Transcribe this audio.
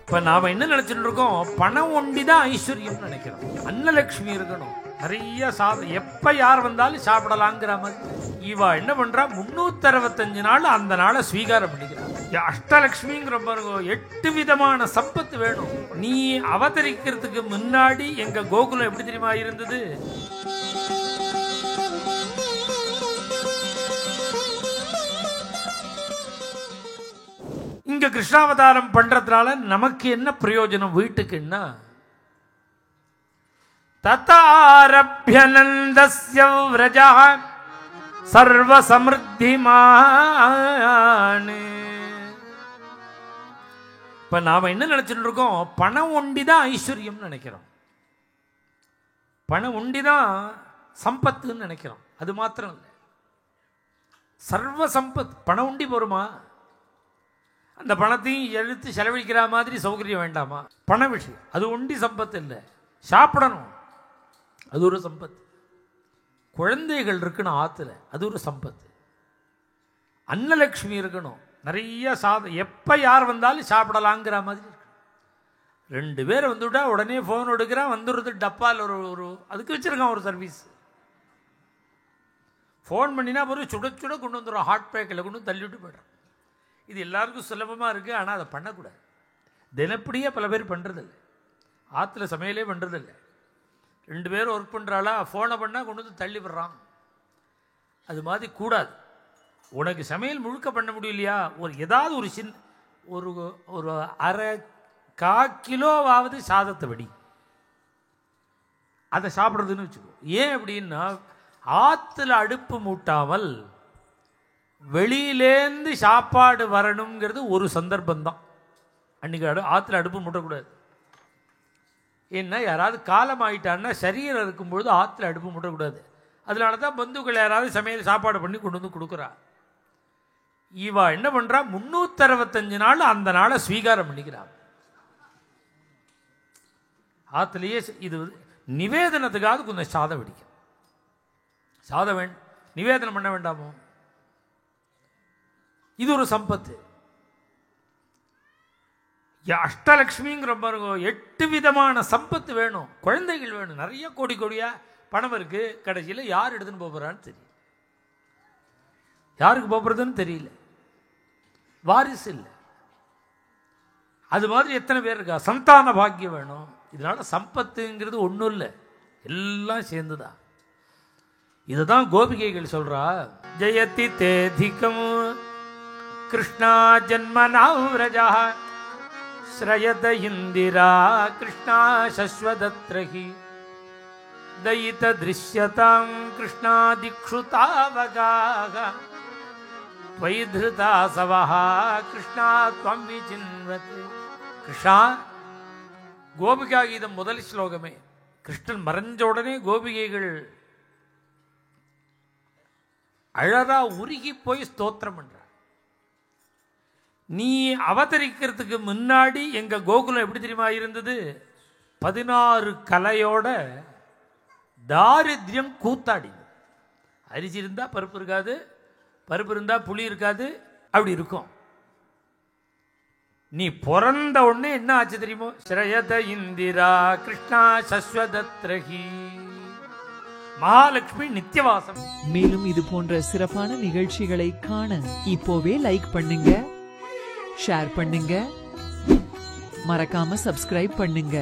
இப்ப நாம என்ன நினைச்சிட்டு இருக்கோம், பணம் ஒண்டிதான் ஐஸ்வர்யம் நினைக்கிறோம். அன்னலட்சுமி இருக்கணும், நிறைய எப்ப யார் வந்தாலும் சாப்பிடலாங்கிற மாதிரி. இவா என்ன பண்றா, 365 நாள் அந்த நாளை ஸ்வீகாரம் பண்ணிக்கிறான். அஷ்டலட்சுமிங்கிற பாருங்க, 8 விதமான சம்பத்து வேணும். நீ அவதரிக்கிறதுக்கு முன்னாடி எங்க கோகுலம் எப்படி தெரியுமா இருந்தது? இங்க கிருஷ்ணாவதாரம் பண்றதுனால நமக்கு என்ன பிரயோஜனம் வீட்டுக்குன்னா, ததாரப்யநந்தஸ்ய வ்ரஜः சர்வ சம்ருத்திமான். இப்ப நாம என்ன நினைச்சிட்டு இருக்கோம், பணம் ஒண்டிதான் ஐஸ்வர்யம் நினைக்கிறோம், பணம் ஒண்டிதான் சம்பத்துன்னு நினைக்கிறோம். அது மாத்திரம் இல்லை, சர்வ சம்பத். பணம் உண்டி போருமா? அந்த பணத்தையும் எழுத்து செலவழிக்கிற மாதிரி சௌகரியம் வேண்டாமா? பண விஷயம் அது ஒண்டி சம்பத்து இல்லை. சாப்பிடணும், அது ஒரு சம்பத்து. குழந்தைகள் இருக்கணும் ஆற்றுல, அது ஒரு சம்பத்து. அன்னலட்சுமி இருக்கணும், நிறைய எப்போ யார் வந்தாலும் சாப்பிடலாங்கிற மாதிரி இருக்கு. 2 பேர் வந்துவிட்டா உடனே ஃபோன் எடுக்கிறான், வந்துடுறது டப்பால் ஒரு அதுக்கு வச்சுருக்கான் ஒரு சர்வீஸ். ஃபோன் பண்ணினா பிறகு சுட சுட கொண்டு வந்துடும், ஹாட் பேக்கில் கொண்டு தள்ளிவிட்டு போய்ட்றான். இது எல்லாருக்கும் சுலபமாக இருக்குது, ஆனால் அதை பண்ணக்கூடாது. தினப்படியே பல பேர் பண்ணுறதில்லை, ஆற்றுல சமையலே பண்ணுறதில்லை. 2 பேர் ஒர்க் பண்ணுறாளா, ஃபோனை பண்ணால் கொண்டு வந்து தள்ளி விடுறான். அது மாதிரி கூடாது. உனக்கு சமையல் முழுக்க பண்ண முடியலையா, ஏதாவது ஒரு ஒரு அரை கிலோவாவது சாதத்தை வடி, அதை சாப்பிட்றதுன்னு வச்சுக்கோ. ஏன் அப்படின்னா, ஆற்றுல அடுப்பு மூட்டாமல் வெளியிலேருந்து சாப்பாடு வரணுங்கிறது ஒரு சந்தர்ப்பம்தான். அன்றைக்கி ஆற்றுல அடுப்பு மூட்டக்கூடாது. ஏன்னா யாராவது காலம் ஆகிட்டான்னா சரீரம் இருக்கும்பொழுது ஆற்றுல அடுப்பு மூட்டக்கூடாது. அதனால தான் பந்துக்கள் யாராவது சமையல் சாப்பாடு பண்ணி கொண்டு வந்து கொடுக்குறா. இவா என்ன பண்ணுறா, 365 நாள் அந்த நாளை ஸ்வீகாரம் பண்ணிக்கிறான் ஆற்றுலையே. இது நிவேதனத்துக்காவது கொஞ்சம் சாதம் வெடிக்கும். சாதம் நிவேதனம் பண்ண வேண்டாமோ? இது ஒரு சம்பத்து. அஷ்டலட்சுமிங்கிற பாருங்க, 8 விதமான சம்பத்து வேணும். குழந்தைகள் வேணும், நிறைய கோடி கோடியா பணம் இருக்கு. கடைசியில் யார் எடுத்துன்னு போகிறான்னு தெரியல, யாருக்கு போகிறதுன்னு தெரியல, வாரிசு இல்லை. அது மாதிரி எத்தனை பேர் இருக்கா, சந்தான பாக்கியம் வேணும். இதனால சம்பத்துங்கிறது ஒன்றும் இல்லை, எல்லாம் சேர்ந்துதான். இதுதான் கோபிகைகள் சொல்றா, ஜெயதி தேதிகம் கிருஷ்ணா ஜன்மனா வ்ரஜா ஸ்ரயத இந்திரா கிருஷ்ணா சஸ்வதத்ரஹி தயித திருஷ்யதாம் கிருஷ்ணா திக்ஷுதாவகாக த்வைத்ருதா சவஹா கிருஷ்ணா த்வம் விசின்வதி. கிருஷ்ணா, கோபிகா கீதம் முதல் ஸ்லோகமே. கிருஷ்ணன் மறைஞ்ச உடனே கோபிகைகள் அழறா, உருகி போய் ஸ்தோத்திரம் பண்ற. நீ அவதரிக்கிறதுக்கு முன்னாடி எங்க கோகுலம் எப்படி தெரியுமா இருந்தது? 16 கலையோட தாரித்யம் கூத்தாடி. அரிசி இருந்தா பருப்பு இருக்காது, பருப்பு இருந்தா புளி இருக்காது, அப்படி இருக்கும். நீ பிறந்த உடனே என்ன ஆச்சு தெரியுமோ? ஸ்ரயத இந்திரா கிருஷ்ணா சஸ்வதத்ரஹி, மகாலட்சுமி நித்தியவாசம். மேலும் இது போன்ற சிறப்பான நிகழ்ச்சிகளை காண இப்போவே லைக் பண்ணுங்க, ஷேர் பண்ணுங்க, மறக்காம சப்ஸ்கிரைப் பண்ணுங்க.